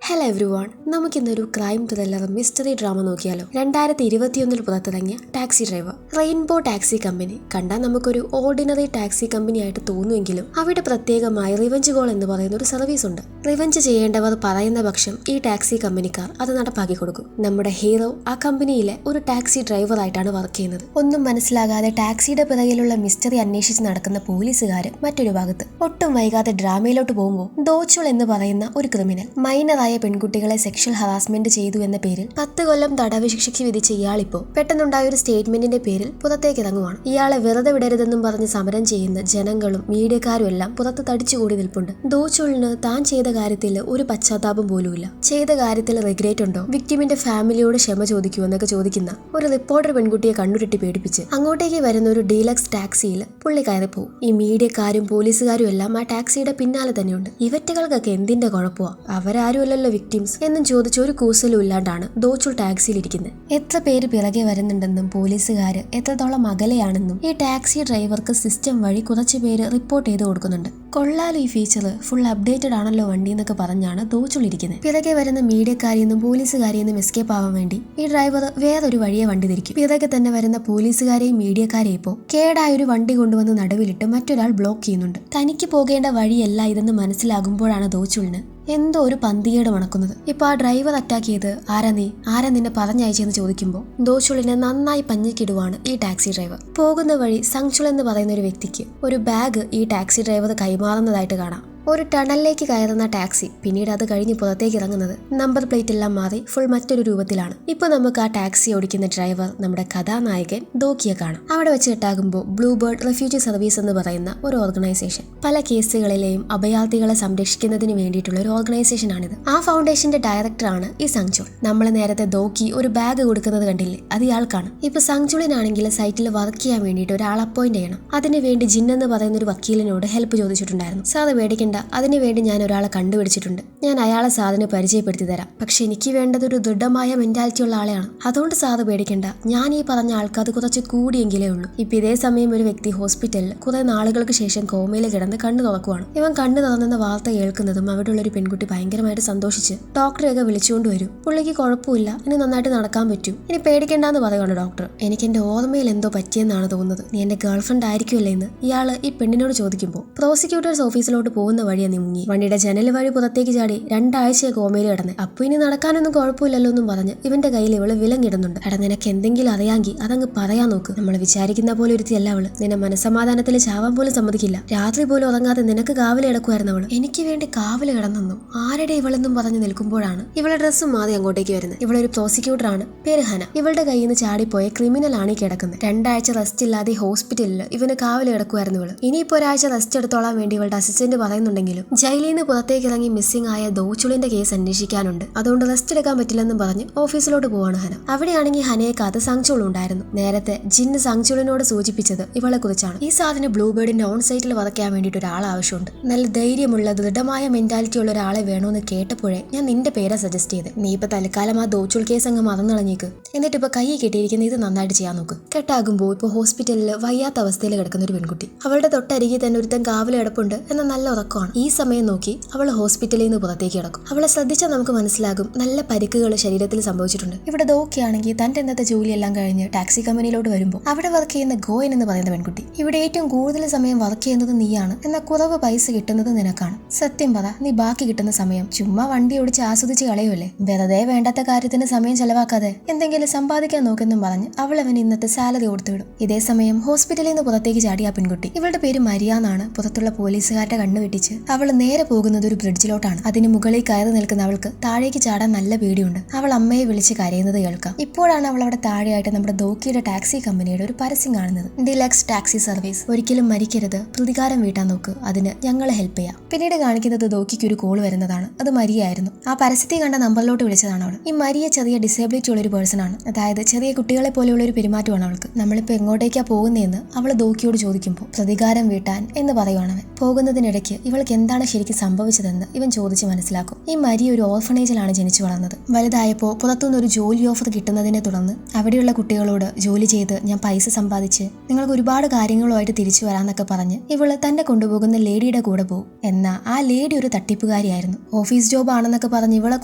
Hello everyone, നമുക്കിന്നൊരു crime thriller mystery drama നോക്കിയാലോ. 2021 പുറത്തിറങ്ങിയ taxi driver. Rainbow taxi company കണ്ടാൽ നമുക്കൊരു ഓർഡിനറി ടാക്സി കമ്പനി ആയിട്ട് തോന്നുമെങ്കിലും അവിടെ പ്രത്യേകമായി റിവഞ്ച് കോൾ എന്ന് പറയുന്ന ഒരു സർവീസ് ഉണ്ട്. റിവഞ്ച് ചെയ്യേണ്ടവർ പറയുന്ന പക്ഷം ഈ ടാക്സി കമ്പനിക്കാർ അത് നടപ്പാക്കി കൊടുക്കും. നമ്മുടെ ഹീറോ ആ കമ്പനിയിലെ ഒരു ടാക്സി ഡ്രൈവർ ആയിട്ടാണ് വർക്ക് ചെയ്യുന്നത്. ഒന്നും മനസ്സിലാകാതെ ടാക്സിയുടെ പിറകിലുള്ള മിസ്റ്ററി അന്വേഷിച്ച് നടക്കുന്ന പോലീസുകാര് മറ്റൊരു ഭാഗത്ത്. ഒട്ടും വൈകാതെ ഡ്രാമയിലോട്ട് പോകുമ്പോൾ ദോച്ചുൾ എന്ന് പറയുന്ന ഒരു ക്രിമിനൽ മൈനറായ പെൺകുട്ടികളെ സെക്ഷൽ ഹറാസ്മെന്റ് ചെയ്തു എന്ന പേരിൽ 10 കൊല്ലം തടവ് ശിക്ഷയ്ക്ക് വിധിച്ച ഇയാളിപ്പോ പെട്ടെന്നുണ്ടായ ഒരു സ്റ്റേറ്റ്മെന്റിന്റെ പേരിൽ പുറത്തേക്ക് ഇറങ്ങുവാണ്. ഇയാളെ വെറുതെ വിടരുതെന്നും പറഞ്ഞ് സമരം ചെയ്യുന്ന ജനങ്ങളും മീഡിയക്കാരും എല്ലാം പുറത്ത് തടിച്ചുകൂടി നിൽപ്പുണ്ട്. ദോച്ചുളിന് താൻ ചെയ്ത കാര്യത്തിൽ ഒരു പശ്ചാത്താപം പോലുമില്ല. ചെയ്ത കാര്യത്തിൽ റിഗ്രറ്റ് ഉണ്ടോ, വിക്ടിമിന്റെ ഫാമിലിയോട് ക്ഷമ ചോദിക്കൂ എന്നൊക്കെ ചോദിക്കുന്ന ഒരു റിപ്പോർട്ടർ പെൺകുട്ടിയെ കണ്ണുരുട്ടി പേടിപ്പിച്ച് അങ്ങോട്ടേക്ക് വരുന്ന ഒരു ഡീലക്സ് ടാക്സിയിൽ പുള്ളി കയറിപ്പോവും. ഈ മീഡിയക്കാരും പോലീസുകാരും എല്ലാം ആ ടാക്സിയുടെ പിന്നാലെ തന്നെയുണ്ട്. ഇവറ്റകൾക്കൊക്കെ എന്തിന്റെ കുഴപ്പമാ, അവരാരുമല്ലല്ലോ വിക്ടിംസ് എന്നും ചോദിച്ച് ഒരു കൂസലും ഇല്ലാണ്ടാണ് ദോച്ചുൾ ടാക്സിയിലിരിക്കുന്നത്. എത്ര പേര് പിറകെ വരുന്നുണ്ടെന്നും പോലീസുകാര് എത്രത്തോളം അകലെയാണെന്നും ഈ ടാക്സി ഡ്രൈവർക്ക് സിസ്റ്റം വഴി കുറച്ച് പേര് റിപ്പോർട്ട് ചെയ്ത് കൊടുക്കുന്നുണ്ട്. കൊള്ളാലോ, ഈ ഫീച്ചർ ഫുൾ അപ്ഡേറ്റഡ് ആണല്ലോ വണ്ടി എന്നൊക്കെ പറഞ്ഞാണ് ദോച്ചുൾ ഇരിക്കുന്നത്. പിറകെ വരുന്ന മീഡിയക്കാരിയെന്നും പോലീസുകാരിയെന്നും എസ്കേപ്പ് ആവാൻ വേണ്ടി ഈ ഡ്രൈവർ വേറൊരു വഴിയെ വണ്ടി തിരിക്കും. പിറകെ തന്നെ വരുന്ന പോലീസുകാരെയും മീഡിയക്കാരെയും ഇപ്പോൾ കേടായ ഒരു വണ്ടി കൊണ്ടുവന്ന് നടുവിലിട്ട് മറ്റൊരാൾ ബ്ലോക്ക് ചെയ്യുന്നുണ്ട്. തനിക്ക് പോകേണ്ട വഴിയല്ല ഇതെന്ന് മനസ്സിലാകുമ്പോഴാണ് ദോച്ചുളിന് എന്തോ ഒരു പന്തികേട് മണക്കുന്നത്. ഇപ്പൊ ആ ഡ്രൈവർ അറ്റാക്ക് ചെയ്ത് ആരാ നിന്നെ പറഞ്ഞയച്ചെന്ന് ചോദിക്കുമ്പോൾ ദോച്ചുളിനെ നന്നായി പഞ്ഞിക്കിടുവാണ് ഈ ടാക്സി ഡ്രൈവർ. പോകുന്ന വഴി സംചുൾ എന്ന് പറയുന്ന ഒരു വ്യക്തിക്ക് ഒരു ബാഗ് ഈ ടാക്സി ഡ്രൈവർ കൈമാറുന്നതായിട്ട് കാണാം. ഒരു ടണലിലേക്ക് കയറുന്ന ടാക്സി പിന്നീട് അത് കഴിഞ്ഞ് പുറത്തേക്ക് ഇറങ്ങുന്നത് നമ്പർ പ്ലേറ്റ് എല്ലാം മാറി ഫുൾ മറ്റൊരു രൂപത്തിലാണ്. ഇപ്പൊ നമുക്ക് ആ ടാക്സി ഓടിക്കുന്ന ഡ്രൈവർ നമ്മുടെ കഥാനായകൻ ദോക്കിയെ കാണാം. അവിടെ വെച്ച് ഇട്ടാകുമ്പോൾ ബ്ലൂ ബേർഡ് റെഫ്യൂജി സർവീസ് എന്ന് പറയുന്ന ഒരു ഓർഗനൈസേഷൻ, പല കേസുകളിലെയും അഭയാർത്ഥികളെ സംരക്ഷിക്കുന്നതിന് വേണ്ടിയിട്ടുള്ള ഒരു ഓർഗനൈസേഷൻ ആണിത്. ആ ഫൗണ്ടേഷന്റെ ഡയറക്ടറാണ് ഈ സംചുൾ. നമ്മൾ നേരത്തെ ദോക്കി ഒരു ബാഗ് കൊടുക്കുന്നത് കണ്ടില്ലേ, അത് ഇയാൾക്കാണ്. ഇപ്പൊ സംചുളിനാണെങ്കിൽ സൈറ്റിൽ വർക്ക് ചെയ്യാൻ വേണ്ടിയിട്ട് ഒരാൾ അപ്പോയിന്റ് ചെയ്യണം. അതിനുവേണ്ടി ജിൻ എന്ന് പറയുന്ന ഒരു വക്കീലിനോട് ഹെൽപ്പ് ചോദിച്ചിട്ടുണ്ടായിരുന്നു. സാർ പേടിക്കേണ്ട, അതിനുവേണ്ടി ഞാൻ ഒരാളെ കണ്ടുപിടിച്ചിട്ടുണ്ട്. ഞാൻ അയാളെ സാറിന് പരിചയപ്പെടുത്തി തരാം. പക്ഷെ എനിക്ക് വേണ്ടത് ഒരു ദൃഢമായ മെന്റാലിറ്റി ഉള്ള ആളെയാണ്. അതുകൊണ്ട് സാറ് പേടിക്കണ്ട, ഞാൻ ഈ പറഞ്ഞ ആൾക്ക് അത് കുറച്ച് കൂടിയെങ്കിലേ ഉള്ളൂ. ഇപ്പൊ ഇതേ സമയം ഒരു വ്യക്തി ഹോസ്പിറ്റലിൽ കുറെ നാളുകൾക്ക് ശേഷം കോമയിൽ കിടന്ന് കണ്ണു തുറക്കുവാണ്. ഇവൻ കണ്ണു തുറന്നെന്ന വാർത്ത കേൾക്കുന്നതും അവിടെയുള്ള ഒരു പെൺകുട്ടി ഭയങ്കരമായിട്ട് സന്തോഷിച്ച് ഡോക്ടറെയൊക്കെ വിളിച്ചുകൊണ്ട് വരും. പുള്ളിക്ക് കുഴപ്പമില്ല, ഇനി നന്നായിട്ട് നടക്കാൻ പറ്റും, ഇനി പേടിക്കണ്ടെന്ന് പറയുവാണ് ഡോക്ടർ. എനിക്ക് എന്റെ ഓർമ്മയിൽ എന്തോ പറ്റിയെന്നാണ് തോന്നുന്നത്, നീ എന്റെ ഗേൾഫ്രണ്ട് ആയിരിക്കുമല്ലേ എന്ന് ഇയാള് ഈ പെണ്ണിനോട് ചോദിക്കുമ്പോൾ പ്രോസിക്യൂട്ടേഴ്സ് ഓഫീസിലോട്ട് പോകുന്ന വഴിയെ നീങ്ങി വണ്ടിയുടെ ജനൽ വഴി പുറത്തേക്ക് ചാടി 2 ആഴ്ചയെ കോമയിൽ കിടന്ന്. അപ്പൊ ഇനി നടക്കാനൊന്നും കുഴപ്പമില്ലല്ലോ എന്നും പറഞ്ഞ് ഇവന്റെ കയ്യിൽ ഇവള് വിലങ്ങിടുന്നുണ്ട്. എടാ, നിനക്ക് എന്തെങ്കിലും അറിയാമെങ്കിൽ അതങ്ങ് പറയാൻ നോക്ക്. നമ്മൾ വിചാരിക്കുന്ന പോലെ ഒരുത്തിയല്ല അവള്. നിന്നെ മനസ്സമാധാനത്തിൽ ചാവാൻ പോലും സമ്മതിക്കില്ല. രാത്രി പോലും ഉറങ്ങാതെ നിനക്ക് കാവല് കിടക്കുമായിരുന്നു അവള്. എനിക്ക് വേണ്ടി കാവല് കിടന്നെന്നും ആരുടെ ഇവളെന്നും പറഞ്ഞ് നിൽക്കുമ്പോഴാണ് ഇവളുടെ ഡ്രസ്സും മാറി അങ്ങോട്ടേക്ക് വരുന്നത്. ഇവളൊരു പ്രോസിക്യൂട്ടറാണ്, പേര് ഹന. ഇവളുടെ കയ്യിൽ നിന്ന് ചാടിപ്പോയ ക്രിമിനൽ ആണ് ഈ കിടക്കുന്നത്. 2 ആഴ്ച റെസ്റ്റ് ഇല്ലാതെ ഹോസ്പിറ്റലിൽ ഇവന് കാവല് കിടക്കുമായിരുന്നു ഇവള്. ഇനിയിപ്പോ ഒരാഴ്ച റെസ്റ്റ് എടുത്തോളാൻ വേണ്ടി ഇവളുടെ അസിസ്റ്റന്റ് പറയുന്നുണ്ടെങ്കിലും ജയിലിൽ നിന്ന് പുറത്തേക്ക് ഇറങ്ങി മിസ്സിംഗ് ആയ ദോച്ചുളിന്റെ കേസ് അന്വേഷിക്കാനുണ്ട്, അതുകൊണ്ട് റെസ്റ്റ് എടുക്കാൻ പറ്റില്ലെന്നും പറഞ്ഞ് ഓഫീസിലോട്ട് പോവാണ് ഹന. അവിടെയാണെങ്കിൽ ഹനയെ കാത്ത് സംചുൾ ഉണ്ടായിരുന്നു. നേരത്തെ ജിന്ന് സംചുളിനോട് സൂചിപ്പിച്ചത് ഇവളെ കുറിച്ചാണ്. ഈ സാധനം ബ്ലൂബേർഡിന്റെ ഓൺ സൈറ്റിൽ വറക്കാൻ വേണ്ടിയിട്ട് ഒരാൾ ആവശ്യമുണ്ട്. നല്ല ധൈര്യമുള്ള ദൃഢമായ മെന്റാലിറ്റി ഉള്ള ഒരാളെ വേണമെന്ന് കേട്ടപ്പോഴേ ഞാൻ നിന്റെ പേരെ സജസ്റ്റ് ചെയ്ത്. നീ ഇപ്പൊ തൽക്കാലം ആ ദോച്ചുൾ കേസ് അങ്ങ് മറന്നളഞ്ഞേക്ക്. എന്നിട്ട് ഇപ്പൊ കൈ കെട്ടിയിരിക്കുന്ന ഇത് നന്നായിട്ട് ചെയ്യാൻ നോക്ക്. കെട്ടാകുമ്പോൾ ഇപ്പൊ ഹോസ്പിറ്റലിൽ വയ്യാത്ത അവസ്ഥയിൽ കിടക്കുന്ന ഒരു പെൺകുട്ടി. അവളുടെ തൊട്ടരികെ തന്നെ ഒരുത്തൻ കാവല് കിടപ്പുണ്ട് എന്ന നല്ല ഉറക്കമാണ്. ഈ സമയം നോക്കി അവൾ ഹോസ്പിറ്റലിൽ നിന്ന് പുറത്തേക്ക് കിടക്കും. അവളെ ശ്രദ്ധിച്ചാൽ നമുക്ക് മനസ്സിലാകും നല്ല പരിക്കുകൾ ശരീരത്തിൽ സംഭവിച്ചിട്ടുണ്ട്. ഇവിടെ ദോക്കിയാണെങ്കിൽ തന്റെ ഇന്നത്തെ ജോലിയെല്ലാം കഴിഞ്ഞ് ടാക്സി കമ്പനിയിലോട്ട് വരുമ്പോൾ അവിടെ വർക്ക് ചെയ്യുന്ന ഗോയൻ എന്ന് പറയുന്ന പെൺകുട്ടി, ഇവിടെ ഏറ്റവും കൂടുതൽ സമയം വർക്ക് ചെയ്യുന്നത് നീയാണ്, എന്നാൽ കുറവ് പൈസ കിട്ടുന്നത് നിനക്കാണ്. സത്യം പറ, നീ ബാക്കി കിട്ടുന്ന സമയം ചുമ്മാ വണ്ടി ഓടിച്ച് ആസ്വദിച്ച് കളയുമല്ലേ? വെറുതെ വേണ്ടാത്ത കാര്യത്തിന് സമയം ചെലവാക്കാതെ എന്തെങ്കിലും സമ്പാദിക്കാൻ നോക്കെന്നും പറഞ്ഞ് അവൾ അവന് ഇന്നത്തെ സാലറി കൊടുത്തുവിടും. ഇതേ സമയം ഹോസ്പിറ്റലിൽ നിന്ന് പുറത്തേക്ക് ചാടിയ പെൺകുട്ടി, ഇവളുടെ പേര് മരിയാന്നാണ്. പുറത്തുള്ള പോലീസുകാരുടെ കണ്ണു വെട്ടിച്ച് അവൾ നേരെ പോകുന്നത് ഒരു ബ്രിഡ്ജിലോട്ടാണ്. അതിന് മുകളിൽ കയറി നിൽക്കുന്ന അവൾക്ക് താഴേക്ക് ചാടാൻ നല്ല പേടിയുണ്ട്. അവൾ അമ്മയെ വിളിച്ച് കരയുന്നത് കേൾക്കാം. ഇപ്പോഴാണ് അവൾ അവിടെ താഴെയായിട്ട് നമ്മുടെ ദോക്കിയുടെ ടാക്സി കമ്പനിയുടെ ഒരു പരസ്യം കാണുന്നത്. ഡിലക്സ് ടാക്സി സർവീസ്, ഒരിക്കലും മരിക്കരുത്, പ്രതികാരം വീട്ടാൻ നോക്ക്, അതിന് ഞങ്ങൾ ഹെൽപ്പ് ചെയ്യാം. പിന്നീട് കാണിക്കുന്നത് ദോക്കിക്ക് ഒരു കോൾ വരുന്നതാണ്. അത് മരിയായിരുന്നു. ആ പരസ്യത്തിൽ കണ്ട നമ്പറിലോട്ട് വിളിച്ചതാണ് അവൾ. ഈ മരിയ ചെറിയ ഡിസേബിലിറ്റി ഉള്ള ഒരു പേഴ്സൺ ആണ്, അതായത് ചെറിയ കുട്ടികളെ പോലെയുള്ള ഒരു പെരുമാറ്റമാണ് അവൾക്ക്. നമ്മളിപ്പോ എങ്ങോട്ടേക്കാ പോകുന്നതെന്ന് അവൾ ദോക്കിയോട് ചോദിക്കുമ്പോൾ പ്രതികാരം വീട്ടാൻ എന്ന് പറയുവാണ് അവൻ. പോകുന്നതിനിടയ്ക്ക് ഇവൾ ഇവൾക്ക് എന്താണ് ശരിക്കും സംഭവിച്ചതെന്ന് ഇവൻ ചോദിച്ച് മനസ്സിലാക്കും. ഈ മരിയ ഒരു ഓർഫനേജിലാണ് ജനിച്ചു വളർന്നത്. വലുതായപ്പോൾ പുറത്തുനിന്ന് ഒരു ജോലി ഓഫർ കിട്ടുന്നതിനെ തുടർന്ന് അവിടെയുള്ള കുട്ടികളോട് ജോലി ചെയ്ത് ഞാൻ പൈസ സമ്പാദിച്ച് നിങ്ങൾക്ക് ഒരുപാട് കാര്യങ്ങളുമായിട്ട് തിരിച്ചു വരാന്നൊക്കെ പറഞ്ഞ് ഇവള് തന്നെ കൊണ്ടുപോകുന്ന ലേഡിയുടെ കൂടെ പോകും. എന്നാൽ ആ ലേഡി ഒരു തട്ടിപ്പുകാരിയായിരുന്നു. ഓഫീസ് ജോബ് ആണെന്നൊക്കെ പറഞ്ഞ് ഇവളെ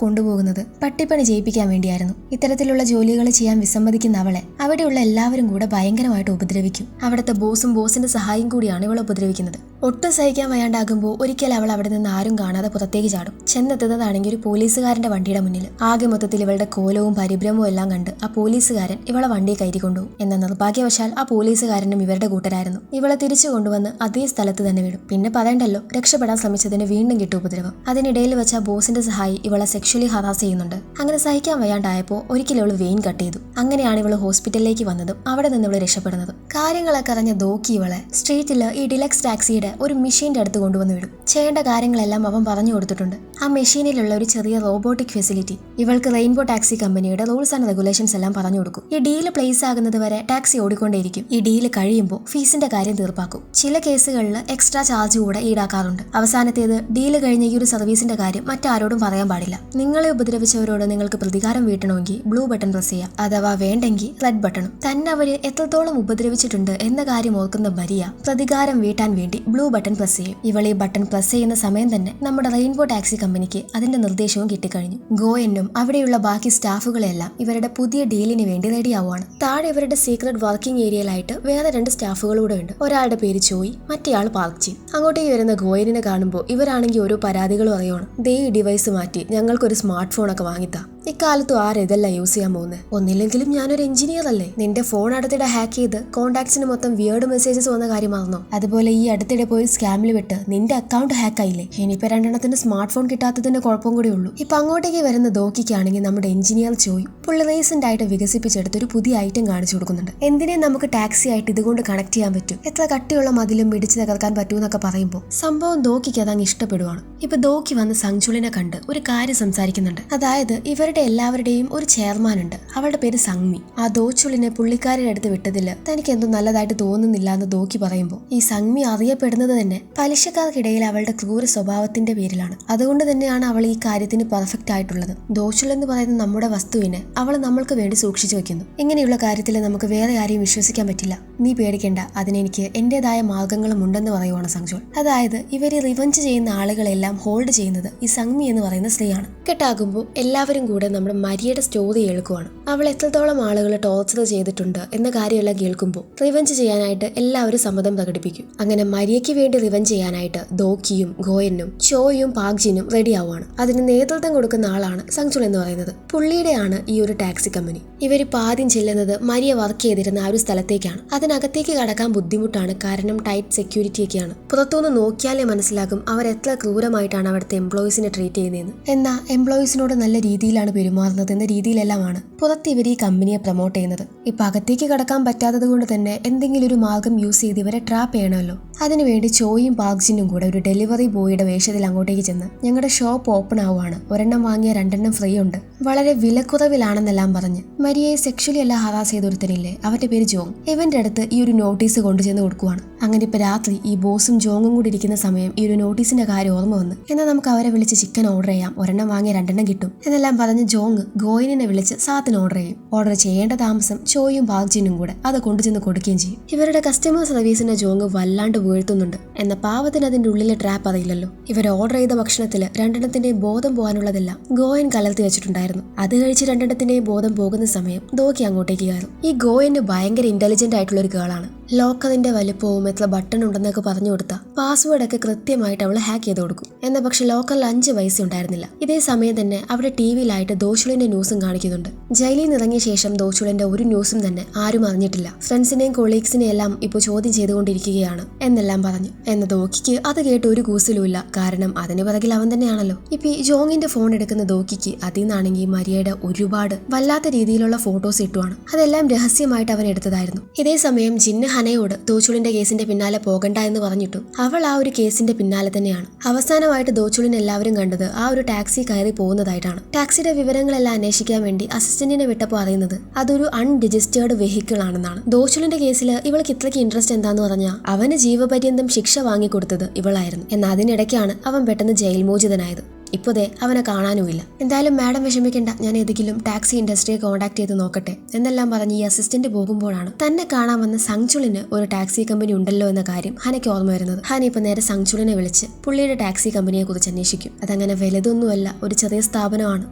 കൊണ്ടുപോകുന്നത് പട്ടിപ്പണി ചെയ്യിപ്പിക്കാൻ വേണ്ടിയായിരുന്നു. ഇത്തരത്തിലുള്ള ജോലികൾ ചെയ്യാൻ വിസമ്മതിക്കുന്ന അവളെ അവിടെയുള്ള എല്ലാവരും കൂടെ ഭയങ്കരമായിട്ട് ഉപദ്രവിക്കും. അവിടുത്തെ ബോസും ബോസിന്റെ സഹായം കൂടിയാണ് ഇവളെ ഉപദ്രവിക്കുന്നത്. ഒട്ടും സഹിക്കാൻ വയ്യാണ്ടാകുമ്പോൾ ഒരിക്കൽ അവൾ അവിടെ നിന്ന് ആരും കാണാതെ പുറത്തേക്ക് ചാടും. ചെന്നെത്തുന്നതാണെങ്കിൽ ഒരു പോലീസുകാരന്റെ വണ്ടിയുടെ മുന്നിൽ. ആകെ മൊത്തത്തിൽ ഇവളുടെ കോലവും പരിഭ്രമവും എല്ലാം കണ്ട് ആ പോലീസുകാരൻ ഇവളെ വണ്ടിയെ കയറ്റി കൊണ്ടുപോകും. എന്നാൽ നിർഭാഗ്യവശാൽ ആ പോലീസുകാരനും ഇവരുടെ കൂട്ടരായിരുന്നു. ഇവളെ തിരിച്ചു കൊണ്ടുവന്ന് അതേ സ്ഥലത്ത് തന്നെ വിടും. പിന്നെ പറയണ്ടല്ലോ, രക്ഷപ്പെടാൻ ശ്രമിച്ചതിന് വീണ്ടും കിട്ടും ഉപദ്രവം. അതിനിടയിൽ വെച്ച ബോസിന്റെ സഹായി ഇവളെ സെക്ഷലി ഹറാസ് ചെയ്യുന്നുണ്ട്. അങ്ങനെ സഹിക്കാൻ വയ്യാണ്ടായപ്പോൾ ഒരിക്കലും ഇവള് വെയിൻ കട്ട് ചെയ്തു. അങ്ങനെയാണ് ഇവള് ഹോസ്പിറ്റലിലേക്ക് വന്നതും അവിടെ നിന്ന് ഇവള് രക്ഷപ്പെടുന്നതും. കാര്യങ്ങളൊക്കെ അറിഞ്ഞ ദോക്കി ഇവളെ സ്ട്രീറ്റില് ഈ ഡിലക്സ് ടാക്സിയുടെ ഒരു മെഷീന്റെ അടുത്ത് കൊണ്ടുവന്ന് വിടും. ചെയ്യേണ്ട കാര്യങ്ങളെല്ലാം അവൻ പറഞ്ഞു കൊടുത്തിട്ടുണ്ട്. ആ മെഷീനിലുള്ള ഒരു ചെറിയ റോബോട്ടിക് ഫെസിലിറ്റി ഇവൾക്ക് റെയിൻബോ ടാക്സി കമ്പനിയുടെ റൂൾസ് ആൻഡ് റെഗുലേഷൻസ് എല്ലാം പറഞ്ഞു കൊടുക്കും. ഈ ഡീല് പ്ലേസ് ആകുന്നത് വരെ ടാക്സി ഓടിക്കൊണ്ടേയിരിക്കും. ഈ ഡീല് കഴിയുമ്പോൾ ഫീസിന്റെ കാര്യം തീർപ്പാക്കും. ചില കേസുകളിൽ എക്സ്ട്രാ ചാർജ് കൂടെ ഈടാക്കാറുണ്ട്. അവസാനത്തേത്, ഡീല് കഴിഞ്ഞ ഈ ഒരു സർവീസിന്റെ കാര്യം മറ്റാരോടും പറയാൻ പാടില്ല. നിങ്ങളെ ഉപദ്രവിച്ചവരോട് നിങ്ങൾക്ക് പ്രതികാരം വീട്ടണമെങ്കിൽ ബ്ലൂ ബട്ടൺ പ്രസ് ചെയ്യാം, അഥവാ വേണ്ടെങ്കിൽ റെഡ് ബട്ടണും. തന്നെ അവര് എത്രത്തോളം ഉപദ്രവിച്ചിട്ടുണ്ട് എന്ന കാര്യം ഓർക്കുന്ന മരിയ പ്രതികാരം വീട്ടാൻ വേണ്ടി ബ്ലൂ ബട്ടൺ പ്രസ് ചെയ്യും. ഇവൾ ഈ ബട്ടൺ പ്രസ് ചെയ്യുന്ന സമയം തന്നെ നമ്മുടെ റെയിൻബോ ടാക്സി കമ്പനിക്ക് അതിന്റെ നിർദ്ദേശവും കിട്ടിക്കഴിഞ്ഞു. ഗോയനും അവിടെയുള്ള ബാക്കി സ്റ്റാഫുകളെല്ലാം ഇവരുടെ പുതിയ ഡീലിന് വേണ്ടി റെഡിയാവുകയാണ്. താഴെ ഇവരുടെ സീക്രട്ട് വർക്കിംഗ് ഏരിയയിലായിട്ട് വേറെ 2 സ്റ്റാഫുകളൂടെ ഉണ്ട്. ഒരാളുടെ പേര് ചോയ്, മറ്റേയാൾ പാർക്ക് ചെയ്യും. അങ്ങോട്ടേക്ക് വരുന്ന ഗോയലിനെ കാണുമ്പോൾ ഇവരാണെങ്കിൽ ഓരോ പരാതികളും അറിയണം. ദേ ഈ ഡിവൈസ് മാറ്റി ഞങ്ങൾക്കൊരു സ്മാർട്ട് ഫോണൊക്കെ വാങ്ങിത്താ. ഇക്കാലത്തും ആരെതല്ല യൂസ് ചെയ്യാൻ പോകുന്നത്? ഒന്നില്ലെങ്കിലും ഞാനൊരു എഞ്ചിനീയർ അല്ലേ? നിന്റെ ഫോൺ അടുത്തിടെ ഹാക്ക് ചെയ്ത് കോൺടാക്ട്സിന് മൊത്തം വിയേർഡ് മെസ്സേജസ് വന്ന കാര്യം മറന്നോ? അതുപോലെ ഈ അടുത്തിടെ പോയി സ്കാമിൽ വിട്ട് നിന്റെ അക്കൗണ്ട് ഹാക്ക് ആയില്ലേ? ഇനിയിപ്പോ 2 സ്മാർട്ട് ഫോൺ കിട്ടാത്തതിന്റെ കുഴപ്പം കൂടി ഉള്ളൂ. ഇപ്പൊ അങ്ങോട്ടേക്ക് വരുന്ന ദോക്കിക്കാണെങ്കിൽ നമ്മുടെ എഞ്ചിനീയർ ചോയ് പുള്ളി റീസെന്റ് ആയിട്ട് വികസിപ്പിച്ചെടുത്ത് ഒരു പുതിയ ഐറ്റം കാണിച്ചു കൊടുക്കുന്നുണ്ട്. എന്തിനേം നമുക്ക് ടാക്സി ആയിട്ട് ഇതുകൊണ്ട് കണക്ട് ചെയ്യാൻ പറ്റും, എത്ര കട്ടിയുള്ള മതിലും ഇടിച്ചു തകർക്കാൻ പറ്റൂന്നൊക്കെ പറയുമ്പോൾ സംഭവം ദോക്കിക്ക് അതങ്ങ് ഇഷ്ടപ്പെടുവാണ്. ഇപ്പൊ ദോക്കി വന്ന് സങ്ചുളിനെ കണ്ട് ഒരു കാര്യം സംസാരിക്കുന്നുണ്ട്. അതായത് ഇവരുടെ എല്ലാവരുടെയും ഒരു ചെയർമാൻ ഉണ്ട്. അവളുടെ പേര് സംഗ്മി. ആ ദോച്ചുളിനെ പുള്ളിക്കാരുടെ അടുത്ത് വിട്ടതില് തനിക്ക് എന്തോ നല്ലതായിട്ട് തോന്നുന്നില്ല എന്ന് ദോക്കി പറയുമ്പോൾ ഈ സംഗ്മി അറിയപ്പെടുന്നത് തന്നെ പലിശക്കാർക്കിടയിൽ അവളുടെ ക്രൂര സ്വഭാവത്തിന്റെ പേരിലാണ്. അതുകൊണ്ട് തന്നെയാണ് അവൾ ഈ കാര്യത്തിന് പെർഫെക്റ്റ് ആയിട്ടുള്ളത്. ദോച്ചുൾ എന്ന് പറയുന്ന നമ്മുടെ വസ്തുവിനെ അവൾ നമ്മൾക്ക് വേണ്ടി സൂക്ഷിച്ചു വെക്കുന്നു. ഇങ്ങനെയുള്ള കാര്യത്തിൽ നമുക്ക് വേറെ ആരെയും വിശ്വസിക്കാൻ പറ്റില്ല. നീ പേടിക്കേണ്ട, അതിനെനിക്ക് എന്റേതായ മാർഗങ്ങളും ഉണ്ടെന്ന് പറയുവാണ് സങ്ചുൾ. അതായത് ഇവര് റിവഞ്ച് ചെയ്യുന്ന ആളുകളെല്ലാം ഹോൾഡ് ചെയ്യുന്നത് ഈ സംഗ്മി എന്ന് പറയുന്ന സ്ത്രീയാണ്. കെട്ടാകുമ്പോൾ എല്ലാവരും കൂടെ നമ്മുടെ മരിയയുടെ സ്റ്റോറി കേൾക്കുവാണ്. അവൾ എത്രത്തോളം ആളുകളെ ടോർച്ചർ ചെയ്തിട്ടുണ്ട് എന്ന കാര്യമെല്ലാം കേൾക്കുമ്പോൾ റിവഞ്ച് ചെയ്യാനായിട്ട് എല്ലാവരും സമ്മതം പ്രകടിപ്പിക്കും. അങ്ങനെ മരിയയ്ക്ക് വേണ്ടി റിവഞ്ച് ചെയ്യാനായിട്ട് ദോക്കിയും ഗോയനും ചോയും പാക്ജിനും റെഡി ആവുകയാണ്. അതിന് നേതൃത്വം കൊടുക്കുന്ന ആളാണ് സങ്ചുൾ എന്ന് പറയുന്നത്. പുള്ളിയുടെയാണ് ഈ ഒരു ടാക്സി കമ്പനി. ഇവരിപ്പോൾ ആദ്യം ചെല്ലുന്നത് മരിയ വർക്ക് ചെയ്തിരുന്ന ആ ഒരു സ്ഥലത്തേക്കാണ്. അതിനകത്തേക്ക് കടക്കാൻ ബുദ്ധിമുട്ടാണ്, കാരണം ടൈറ്റ് സെക്യൂരിറ്റി ഒക്കെയാണ്. പുറത്തുനിന്ന് നോക്കിയാലേ മനസ്സിലാകും അവർ എത്ര ക്രൂരമായിട്ടാണ് അവിടുത്തെ എംപ്ലോയീസിനെ ട്രീറ്റ് ചെയ്യുന്നതെന്ന്. എന്നാൽ എംപ്ലോയീസിനോട് നല്ല രീതിയിലാണ് പെരുമാറുന്നത് എന്ന രീതിയിലെല്ലാമാണ് പുറത്ത് ഇവർ ഈ കമ്പനിയെ പ്രൊമോട്ട് ചെയ്യുന്നത്. ഇപ്പൊ അകത്തേക്ക് കടക്കാൻ പറ്റാത്തത് കൊണ്ട് തന്നെ എന്തെങ്കിലും ഒരു മാർഗം യൂസ് ചെയ്ത് ഇവരെ ട്രാപ്പ് ചെയ്യണമല്ലോ. അതിനുവേണ്ടി ചോയും പാക്ജിനും കൂടെ ഒരു ഡെലിവറി ബോയുടെ വേഷത്തിൽ അങ്ങോട്ടേക്ക് ചെന്ന് ഞങ്ങളുടെ ഷോപ്പ് ഓപ്പൺ ആവുകയാണ്, ഒരെണ്ണം വാങ്ങിയ 2 ഫ്രീ ഉണ്ട്, വളരെ വിലക്കുറവിലാണെന്നെല്ലാം പറഞ്ഞ് മരിയയെ സെക്ഷലി എല്ലാം ഹറാസ് ചെയ്തൊരുത്തരില്ലേ, അവന്റെ പേര് ജോങ്. ഇവന്റെ അടുത്ത് ഈ ഒരു നോട്ടീസ് കൊണ്ടുചെന്ന് കൊടുക്കുവാണ്. അങ്ങനെ ഇപ്പൊ രാത്രി ഈ ബോസും ജോങ്ങും കൂടി ഇരിക്കുന്ന സമയം ഈ ഒരു നോട്ടീസിന്റെ കാര്യം ഓർമ്മ വന്ന്, എന്നാൽ നമുക്ക് അവരെ വിളിച്ച് ചിക്കൻ ഓർഡർ ചെയ്യാം, ഒരെണ്ണം വാങ്ങിയ 2 കിട്ടും എന്നെല്ലാം പറഞ്ഞ് ജോങ് ഗോയിനെ വിളിച്ച് സാത്തിന് ഓർഡർ ചെയ്യും. ഓർഡർ ചെയ്യേണ്ട താമസം ചോയും പാക്ജിനും കൂടെ അത് കൊണ്ടുചെന്ന് കൊടുക്കുകയും ചെയ്യും. ഇവരുടെ കസ്റ്റമർ സർവീസിന്റെ ജോങ് വല്ലാണ്ട് വീഴ്ത്തുന്നുണ്ട്. എന്ന പാവത്തിന് അതിന്റെ ഉള്ളിലെ ട്രാപ്പ് അറിയില്ലല്ലോ. ഇവർ ഓർഡർ ചെയ്ത ഭക്ഷണത്തില് 2 ബോധം പോകാനുള്ളതെല്ലാം ഗോയൻ കലർത്തി വെച്ചിട്ടുണ്ടായിരുന്നു. അത് കഴിച്ച് 2 ബോധം പോകുന്ന സമയം ദോക്കി അങ്ങോട്ടേക്ക് കയറും. ഈ ഗോയന് ഭയങ്കര ഇന്റലിജന്റ് ആയിട്ടുള്ള ഒരു ഗേളാണ്. ലോക്കറിന്റെ വലുപ്പവും എത്ര ബട്ടൺ ഉണ്ടെന്നൊക്കെ പറഞ്ഞു കൊടുത്ത പാസ്വേഡ് ഒക്കെ കൃത്യമായിട്ട് അവൾ ഹാക്ക് ചെയ്ത് കൊടുക്കും. എന്നാൽ പക്ഷെ ലോക്കറിൽ 5 പൈസ ഉണ്ടായിരുന്നില്ല. ഇതേ സമയം തന്നെ അവിടെ ടിവിയിലായിട്ട് ദോച്ചുളിന്റെ ന്യൂസും കാണിക്കുന്നുണ്ട്. ജയിലിൽ നിന്ന് ഇറങ്ങിയ ശേഷം ദോച്ചുളിന്റെ ഒരു ന്യൂസും തന്നെ ആരും അറിഞ്ഞിട്ടില്ല. ഫ്രണ്ട്സിനെയും കൊളീഗ്സിനെയും എല്ലാം ഇപ്പോൾ ചോദ്യം ചെയ്തുകൊണ്ടിരിക്കുകയാണ് എന്നെല്ലാം പറഞ്ഞു. എന്ന ദോക്കിക്ക് അത് കേട്ട് ഒരു കൂസലുമില്ല, കാരണം അതിന് പിറകിൽ അവൻ തന്നെയാണല്ലോ. ഇപ്പൊ ഈ ജോങ്ങിന്റെ ഫോൺ എടുക്കുന്ന ദോക്കിക്ക് അതിൽ നിന്നാണെങ്കിൽ മരിയയുടെ ഒരുപാട് വല്ലാത്ത രീതിയിലുള്ള ഫോട്ടോസ് ഇട്ടുവാണ്. അതെല്ലാം രഹസ്യമായിട്ട് അവൻ എടുത്തതായിരുന്നു. ഇതേ സമയം ജിന്ന് ഹനയോട് ദോച്ചുളിന്റെ കേസിന്റെ പിന്നാലെ പോകണ്ട എന്ന് പറഞ്ഞിട്ടും അവൾ ആ ഒരു കേസിന്റെ പിന്നാലെ തന്നെയാണ്. അവസാനമായിട്ട് ദോച്ചുളിനെ എല്ലാവരും കണ്ടത് ആ ഒരു ടാക്സി കയറി പോകുന്നതായിട്ടാണ്. ടാക്സിയുടെ വിവരങ്ങളെല്ലാം അന്വേഷിക്കാൻ വേണ്ടി അസിസ്റ്റന്റിനെ വിട്ടപ്പോൾ അറിയുന്നത് അതൊരു അൺരജിസ്റ്റേർഡ് വെഹിക്കിൾ ആണെന്നാണ്. ദോച്ചുളിന്റെ കേസിൽ ഇവൾക്ക് ഇത്രയ്ക്ക് ഇൻട്രസ്റ്റ് എന്താന്ന് പറഞ്ഞാൽ അവന് ജീവപര്യന്തം ശിക്ഷ വാങ്ങിക്കൊടുത്തത് ഇവളായിരുന്നു. എന്നാൽ അതിനിടയ്ക്കാണ് അവൻ പെട്ടെന്ന് ജയിൽ മോചിതനായത്. ഇപ്പോഴേ അവനെ കാണാനുമില്ല. എന്തായാലും മാഡം വിഷമിക്കേണ്ട, ഞാൻ ഏതെങ്കിലും ടാക്സി ഇൻഡസ്ട്രിയെ കോൺടാക്ട് ചെയ്ത് നോക്കട്ടെ എന്നെല്ലാം പറഞ്ഞ് ഈ അസിസ്റ്റന്റ് പോകുമ്പോഴാണ് തന്നെ കാണാൻ വന്ന സങ്ചുളിന് ഒരു ടാക്സി കമ്പനി ഉണ്ടല്ലോ എന്ന കാര്യം ഹനയ്ക്ക് ഓർമ്മ വരുന്നത്. ഹന ഇപ്പൊ നേരെ സങ്ചുളിനെ വിളിച്ച് പുള്ളിയുടെ ടാക്സി കമ്പനിയെ കുറിച്ച് അന്വേഷിക്കും. അതങ്ങനെ വലുതൊന്നുമല്ല, ഒരു ചെറിയ സ്ഥാപനമാണ്.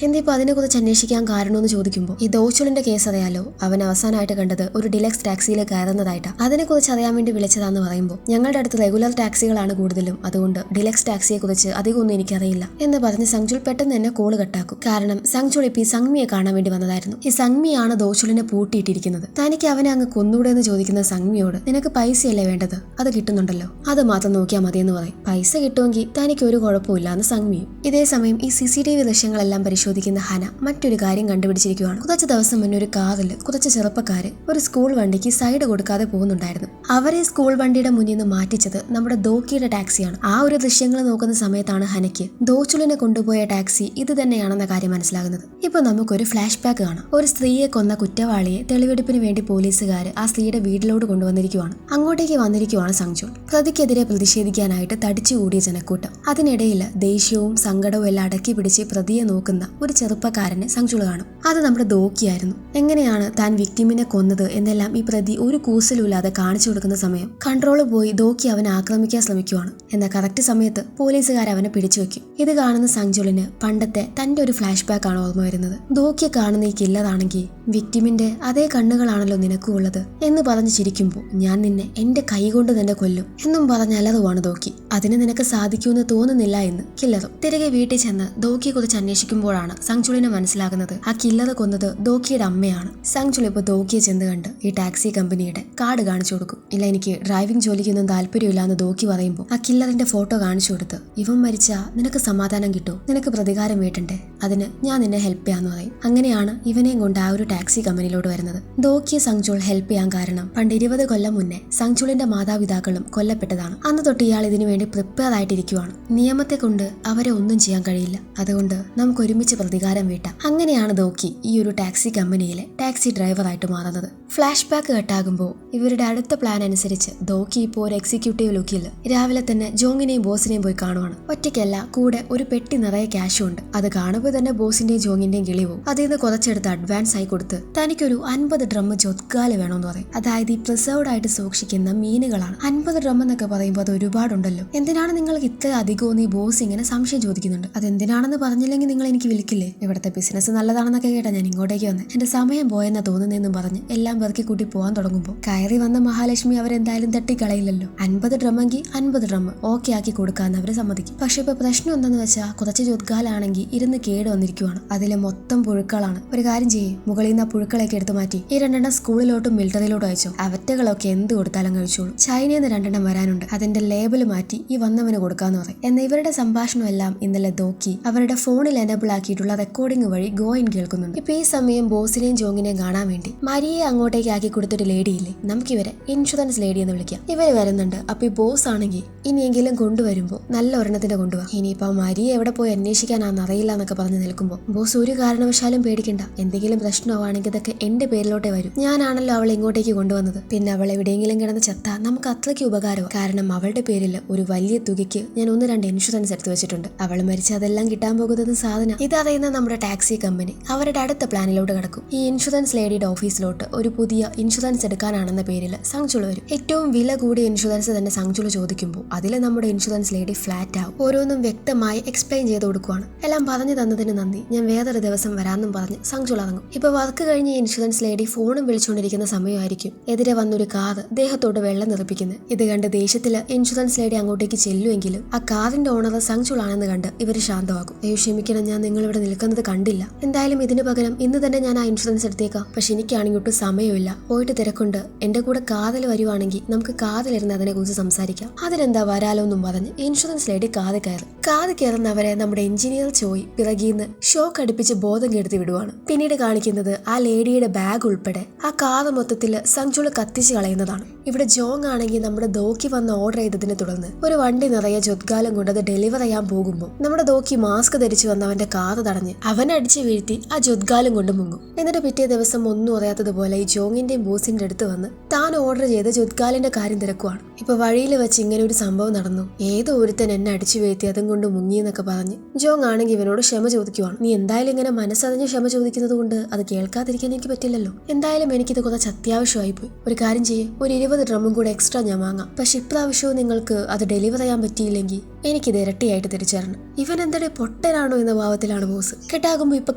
എന്തിപ്പോ അതിനെ കുറിച്ച് അന്വേഷിക്കാൻ കാരണമെന്ന് ചോദിക്കുമ്പോൾ ഈ ദോച്ചുളിന്റെ കേസ് അറിയാലോ, അവൻ അവസാനമായിട്ട് കണ്ടത് ഒരു ഡിലക്സ് ടാക്സിയിൽ കയറുന്നതായിട്ടാണ്. അതിനെക്കുറിച്ച് അറിയാൻ വേണ്ടി വിളിച്ചതാന്ന് പറയുമ്പോൾ ഞങ്ങളുടെ അടുത്ത് റെഗുലർ ടാക്സികളാണ് കൂടുതലും, അതുകൊണ്ട് ഡിലക്സ് ടാക്സിയെ കുറിച്ച് അധികമൊന്നും എനിക്കറിയില്ല എന്ന് പറഞ്ഞ് സങ്ചുൾ പെട്ടെന്ന് തന്നെ കോള് കട്ടാക്കും. കാരണം സങ്ചുൾ ഇപ്പൊ ഈ സംഗ്മിയെ കാണാൻ വേണ്ടി വന്നതായിരുന്നു. ഈ സംഗ്മിയാണ് ദോച്ചുളിനെ പൂട്ടിയിട്ടിരിക്കുന്നത്. തനിക്ക് അവനെ അങ്ങ് കൊന്നൂടെ എന്ന് ചോദിക്കുന്ന സംഗ്മിയോട് നിനക്ക് പൈസയല്ലേ വേണ്ടത്, അത് കിട്ടുന്നുണ്ടല്ലോ, അത് മാത്രം നോക്കിയാൽ മതിയെന്ന് പറയും. പൈസ കിട്ടുമെങ്കിൽ തനിക്ക് ഒരു കുഴപ്പമില്ല എന്ന് സംഗ്മിയും. ഇതേ സമയം ഈ CCTV ദൃശ്യങ്ങളെല്ലാം പരിശോധിക്കുന്ന ഹന മറ്റൊരു കാര്യം കണ്ടുപിടിച്ചിരിക്കുകയാണ്. കുറച്ച് ദിവസം മുന്നേ ഒരു കാറിൽ കുറച്ച് ചെറുപ്പക്കാര് ഒരു സ്കൂൾ വണ്ടിക്ക് സൈഡ് കൊടുക്കാതെ പോകുന്നുണ്ടായിരുന്നു. അവരെ സ്കൂൾ വണ്ടിയുടെ മുന്നിൽ നിന്ന് മാറ്റിച്ചത് നമ്മുടെ ദോക്കിയുടെ ടാക്സിയാണ്. ആ ഒരു ദൃശ്യങ്ങൾ നോക്കുന്ന സമയത്താണ് ഹനയ്ക്ക് ദോച്ചുളിനെ കൊണ്ടുപോയ ടാക്സി ഇത് തന്നെയാണെന്ന കാര്യം മനസ്സിലാകുന്നത്. ഇപ്പൊ നമുക്കൊരു ഫ്ലാഷ് ബാക്ക് കാണാം. ഒരു സ്ത്രീയെ കൊന്ന കുറ്റവാളിയെ തെളിവെടുപ്പിന് വേണ്ടി പോലീസുകാർ ആ സ്ത്രീയുടെ വീട്ടിലോട്ട് കൊണ്ടുവന്നിരിക്കുവാണ്. അങ്ങോട്ടേക്ക് വന്നിരിക്കുവാണ് സങ്ചുൾ. പ്രതിക്കെതിരെ പ്രതിഷേധിക്കാനായിട്ട് തടിച്ചുകൂടിയ ജനക്കൂട്ടം. അതിനിടയിൽ ദേഷ്യവും സങ്കടവും എല്ലാം അടക്കി പിടിച്ച് പ്രതിയെ നോക്കുന്ന ഒരു ചെറുപ്പക്കാരനെ സങ്ചുൾ കാണും. അത് നമ്മുടെ ദോക്കിയായിരുന്നു. എങ്ങനെയാണ് താൻ വിക്ടിമിനെ കൊന്നത് എന്നെല്ലാം ഈ പ്രതി ഒരു കൂസലുമില്ലാതെ കാണിച്ചു കൊടുക്കുന്ന സമയം കൺട്രോള് പോയി ദോക്കി അവനെ ആക്രമിക്കാൻ ശ്രമിക്കുവാണ്. എന്നാൽ കറക്റ്റ് സമയത്ത് പോലീസുകാർ അവനെ പിടിച്ചു വെക്കും. ഇത് കാണുന്ന സങ്ചുളിന് പണ്ടത്തെ തന്റെ ഒരു ഫ്ലാഷ് ബാക്ക് ആണ് ഓർമ്മ വരുന്നത്. ദോക്കിയെ കാണുന്ന ഈ കില്ലറാണെങ്കിൽ വിക്ടിമിന്റെ അതേ കണ്ണുകളാണല്ലോ നിനക്കും ഉള്ളത് എന്ന് പറഞ്ഞ് ചിരിക്കുമ്പോൾ ഞാൻ നിന്നെ എന്റെ കൈ കൊണ്ട് തന്നെ കൊല്ലും എന്നും പറഞ്ഞ അലറുവാണ് ദോക്കി. അതിന് നിനക്ക് സാധിക്കുമെന്ന് തോന്നുന്നില്ല എന്ന് കില്ലറും. തിരികെ വീട്ടിൽ ചെന്ന് ദോക്കിയെ കുറിച്ച് അന്വേഷിക്കുമ്പോഴാണ് സങ്ചുളിനെ മനസ്സിലാകുന്നത് ആ കില്ലർ കൊന്നത് ദോക്കിയുടെ അമ്മയാണ്. സങ്ചുൾ ഇപ്പൊ ദോക്കിയെ ചെന്ന് കണ്ട് ഈ ടാക്സി കമ്പനിയുടെ കാർഡ് കാണിച്ചു കൊടുക്കും. ഇല്ല, എനിക്ക് ഡ്രൈവിംഗ് ജോലിക്കൊന്നും താല്പര്യമില്ല എന്ന് ദോക്കി പറയുമ്പോൾ ആ കില്ലറിന്റെ ഫോട്ടോ കാണിച്ചു കൊടുത്ത് ഇവൻ മരിച്ചാ നിനക്ക് സമാധാനം കിട്ടും, നിനക്ക് പ്രതികാരം വീട്ടണ്ടേ, അതിന് ഞാൻ നിന്നെ ഹെൽപ്പ് ചെയ്യാന്ന് പറയും. അങ്ങനെയാണ് ഇവനെയും കൊണ്ട് ആ ഒരു ടാക്സി കമ്പനിയിലോട്ട് വരുന്നത്. ദോക്കിയെ സങ്ചുൾ ഹെൽപ്പ് ചെയ്യാൻ കാരണം പണ്ട് 20 കൊല്ലം മുന്നേ സങ്ചുളിന്റെ മാതാപിതാക്കളും കൊല്ലപ്പെട്ടതാണ്. അന്ന് തൊട്ട് ഇയാൾ ഇതിനു വേണ്ടി പ്രിപ്പയർ ആയിട്ടിരിക്കുവാണ്. നിയമത്തെ കൊണ്ട് അവരെ ഒന്നും ചെയ്യാൻ കഴിയില്ല, അതുകൊണ്ട് നമുക്ക് ഒരുമിച്ച് പ്രതികാരം വീട്ടാം. അങ്ങനെയാണ് ദോക്കി ഈ ഒരു ടാക്സി കമ്പനിയിലെ ടാക്സി ഡ്രൈവറായിട്ട് മാറുന്നത്. ഫ്ലാഷ് ബാക്ക് കട്ടാകുമ്പോൾ ഇവരുടെ അടുത്ത പ്ലാൻ അനുസരിച്ച് ദോക്കി ഇപ്പോൾ ഒരു എക്സിക്യൂട്ടീവ് ലുക്കിൽ രാവിലെ തന്നെ ജോങ്ങിനെയും ബോസിനെയും പോയി കാണുവാണ്. ഒറ്റയ്ക്കല്ല, കൂടെ ഒരു പെട്ടി നിറയെ ക്യാഷും ഉണ്ട്. അത് കാണുമ്പോൾ തന്നെ ബോസിന്റെയും ജോങ്ങിന്റെയും കിളി പോവും. അതിൽ നിന്ന് കുറച്ചെടുത്ത് അഡ്വാൻസ് ആയി കൊടുത്ത് തനിക്കൊരു 50 ഡ്രം ജൊത്കാല് വേണമെന്ന് പറയും. അതായത് ഈ പ്രിസർവ്ഡ് ആയിട്ട് സൂക്ഷിക്കുന്ന മീനുകളാണ്. 50 ഡ്രം എന്നൊക്കെ പറയുമ്പോൾ അത് ഒരുപാടുണ്ടല്ലോ, എന്തിനാണ് നിങ്ങൾക്ക് ഇത്ര അധികവും ഈ ബോസ് ഇങ്ങനെ സംശയം ചോദിക്കുന്നുണ്ട്. അതെന്തിനാണെന്ന് പറഞ്ഞില്ലെങ്കിൽ നിങ്ങൾ എനിക്ക് വിളിക്കില്ലേ, ഇവിടുത്തെ ബിസിനസ് നല്ലതാണെന്നൊക്കെ കേട്ടാ ഞാൻ ഇങ്ങോട്ടേക്ക് വന്ന് എന്റെ സമയം പോയെന്നാ തോന്നുന്നതെന്നും പറഞ്ഞ് എല്ലാം പെറുക്കി കൂട്ടി പോകാൻ തുടങ്ങുമ്പോൾ കയറി വന്ന മഹാലക്ഷ്മി അവരെന്തായാലും തട്ടിക്കളയില്ലല്ലോ. 50 ഡ്രമ്മെങ്കിൽ 50 ഡ്രം ഓക്കെ ആക്കി കൊടുക്കാന്ന് അവര് സമ്മതിക്കും. പക്ഷെ ഇപ്പൊ പ്രശ്നം എന്താന്ന് വെച്ചാൽ കുറച്ച് ജോത്കാലാണെങ്കിൽ ഇരുന്ന് കേട് വന്നിരിക്കുവാണ്. അതിലെ മൊത്തം പുഴുക്കളാണ്. ഒരു കാര്യം ചെയ്യേ, മുകളിൽ നിന്ന് ആ പുഴുക്കളൊക്കെ എടുത്ത് മാറ്റി ഈ 2 സ്കൂളിലോട്ടും മിലിറ്ററിയിലോട്ടും അയച്ചോ. അവറ്റകളൊക്കെ എന്ത് കൊടുത്താലും കഴിച്ചോളൂ. ചൈനയിൽ നിന്ന് 2 വരാനുണ്ട്, അതിന്റെ ലേബിൾ മാറ്റി ഈ വന്നവന് കൊടുക്കാന്ന് പറയും. എന്നാൽ ഇവരുടെ സംഭാഷണം എല്ലാം ഇന്നലെ ദോക്കി അവരുടെ ഫോണിൽ എനേബിൾ ആക്കിയിട്ടുള്ള റെക്കോർഡിംഗ് വഴി ഗോയിൻ കേൾക്കുന്നുണ്ട്. ഇപ്പൊ ഈ സമയം ബോസിനെയും ജോങ്ങിനെയും കാണാൻ വേണ്ടി മരിയെ അങ്ങോട്ടേക്ക് ആക്കി കൊടുത്തൊരു ലേഡി ഇല്ലേ, നമുക്കിവരെ ഇൻഷുറൻസ് ലേഡി എന്ന് വിളിക്കാം. ഇവര് വരുന്നുണ്ട്. അപ്പൊ ഈ ബോസ് ആണെങ്കിൽ ഇനിയെങ്കിലും കൊണ്ടുവരുമ്പോ നല്ല ഒരെണ്ണത്തിന്റെ കൊണ്ടുപോകാം. ഇനിയിപ്പോ മരിയെ എവിടെ പോയി അന്വേഷിക്കാനാന്ന് അറിയില്ല എന്നൊക്കെ പറഞ്ഞ് നിൽക്കുമ്പോൾ ബോസ് ഒരു കാരണവശാലും പേടിക്കണ്ട, എന്തെങ്കിലും പ്രശ്നമാണെങ്കിൽ ഇതൊക്കെ എന്റെ പേരിലോട്ടേ വരും. ഞാനാണല്ലോ അവളെ ഇങ്ങോട്ടേക്ക് കൊണ്ടുവന്നത്. പിന്നെ അവൾ എവിടെയെങ്കിലും കിടന്ന് ചത്താ നമുക്ക് അത്രയ്ക്ക് ഉപകാരവും. കാരണം അവളുടെ പേരിൽ ഒരു വലിയ തുകയ്ക്ക് ഞാൻ 1-2 ഇൻഷുറൻസ് എടുത്തു വെച്ചിട്ടുണ്ട്. അവൾ മരിച്ച അതെല്ലാം കിട്ടാൻ പോകുന്നത് സാധനം. ഇതറിയുന്ന നമ്മുടെ ടാക്സി കമ്പനി അവരുടെ അടുത്ത പ്ലാനിലോട്ട് കിടക്കും. ഈ ഇൻഷുറൻസ് ലേഡിയുടെ ഓഫീസിലോട്ട് ഒരു പുതിയ ഇൻഷുറൻസ് എടുക്കാനാണെന്ന പേരിൽ സങ്ചുൾ വരും. ഏറ്റവും വില കൂടിയ ഇൻഷുറൻസ് തന്നെ സങ്ചുൾ ചോദിക്കുമ്പോൾ അതിൽ നമ്മുടെ ഇൻഷുറൻസ് ലേഡി ഫ്ലാറ്റ് ആവും. ഓരോന്നും വ്യക്തമായി എക്സ്പ്ലെയിൻ ചെയ്ത് കൊടുക്കുവാണ്. എല്ലാം പറഞ്ഞു തന്നതിന് നന്ദി, ഞാൻ വേറൊരു ദിവസം വരാമെന്നും പറഞ്ഞ് സങ്ചുൾ ഇറങ്ങും. ഇപ്പൊ വർക്ക് കഴിഞ്ഞ് ഇൻഷുറൻസ് ലേഡി ഫോണും വിളിച്ചുകൊണ്ടിരിക്കുന്ന സമയമായിരിക്കും എതിരെ വന്നൊരു കാർ ദേഹത്തോട് വെള്ളം നിറപ്പിക്കുന്നത്. ഇത് കണ്ട് ദേഷ്യത്തില് ഇൻഷുറൻസ് ലേഡി അങ്ങോട്ടേക്ക് ചെല്ലുമെങ്കിലും ആ കാറിന്റെ ഓണർ സങ്ചുൾ ആണെന്ന് കണ്ട് ഇവര് ശാന്തമാകും. അയ്യോ ക്ഷമിക്കണം, ഞാൻ നിങ്ങൾ ഇവിടെ നിൽക്കുന്നത് കണ്ടില്ല. എന്തായാലും ഇതിന് പകരം ഇന്ന് തന്നെ ഞാൻ ആ ഇൻഷുറൻസ് എടുത്തേക്കാം. പക്ഷെ എനിക്കാണെങ്കിൽ ഒട്ടും സമയമില്ല, പോയിട്ട് തിരക്കുണ്ട്. എന്റെ കൂടെ കാറിൽ വരുവാണെങ്കിൽ നമുക്ക് കാറിലിരുന്ന് അതിനെ കുറിച്ച് സംസാരിക്കാം. അതിനെന്താ വരാലോ എന്നും പറഞ്ഞ് ഇൻഷുറൻസ് ലേഡി കാറിൽ കയറും. കാറിൽ കയറുന്നവരെ നമ്മുടെ എഞ്ചിനീയർ ചോയ് പിറകിന്ന് ഷോക്ക് അടുപ്പിച്ച് ബോധം കെടുത്തി വിടുവാണ്. പിന്നീട് കാണിക്കുന്നത് ആ ലേഡിയുടെ ബാഗ് ഉൾപ്പെടെ ആ കാറ് മൊത്തത്തില് സങ്ചുൾ കത്തിച്ച് കളയുന്നതാണ്. ഇവിടെ ജോങ് ആണെങ്കിൽ നമ്മുടെ ദോക്കി വന്ന് ഓർഡർ ചെയ്തതിനെ തുടർന്ന് ഒരു വണ്ടി നിറയെ ജൊത്കാലം കൊണ്ട് അത് ഡെലിവർ ചെയ്യാൻ പോകുമ്പോൾ നമ്മുടെ ദോക്കി മാസ്ക് ധരിച്ചു വന്ന് അവന്റെ കാത് തടഞ്ഞ് അവനെ അടിച്ചു വീഴ്ത്തി ആ ജൊത്കാലം കൊണ്ട് മുങ്ങും. എന്നിട്ട് പിറ്റേ ദിവസം ഒന്നും അറിയാത്തതുപോലെ ഈ ജോങ്ങിന്റെയും ബോസിന്റെ അടുത്ത് വന്ന് താൻ ഓർഡർ ചെയ്ത ജൊത്കാലിന്റെ കാര്യം തിരക്കുവാണ്. ഇപ്പൊ വഴിയിൽ വെച്ച് ഇങ്ങനെ ഒരു സംഭവം നടന്നു, ഏതോ ഒരുത്തൻ എന്നെ അടിച്ചു വീഴ്ത്തി അതും കൊണ്ട് മുങ്ങിയെന്നൊക്കെ പറഞ്ഞ് ജോങ് ആണെങ്കിൽ ഇവനോട് ക്ഷമ ചോദിക്കുവാണ്. നീ എന്തായാലും ഇങ്ങനെ മനസ്സറിഞ്ഞ് ക്ഷമ ചോദിക്കുന്നത് കൊണ്ട് അത് കേൾക്കാതിരിക്കാൻ എനിക്ക് പറ്റില്ലല്ലോ. എന്തായാലും എനിക്കിത് കുറച്ച് അത്യാവശ്യമായി പോയി. ഒരു കാര്യം ചെയ്യേ, ഒരു 20 ഡ്രമ്മും കൂടെ എക്സ്ട്രാ ഞാൻ വാങ്ങാം. പക്ഷെ ഇപ്രാവശ്യവും നിങ്ങൾക്ക് അത് ഡെലിവർ ചെയ്യാൻ പറ്റിയില്ലെങ്കിൽ എനിക്കിത് ഇരട്ടിയായിട്ട് തിരിച്ചു തരണം. ഇവൻ എന്തൊരു പൊട്ടനാണോ എന്ന ഭാവത്തിലാണ് ബോസ്. കെട്ടാകുമ്പോൾ ഇപ്പൊ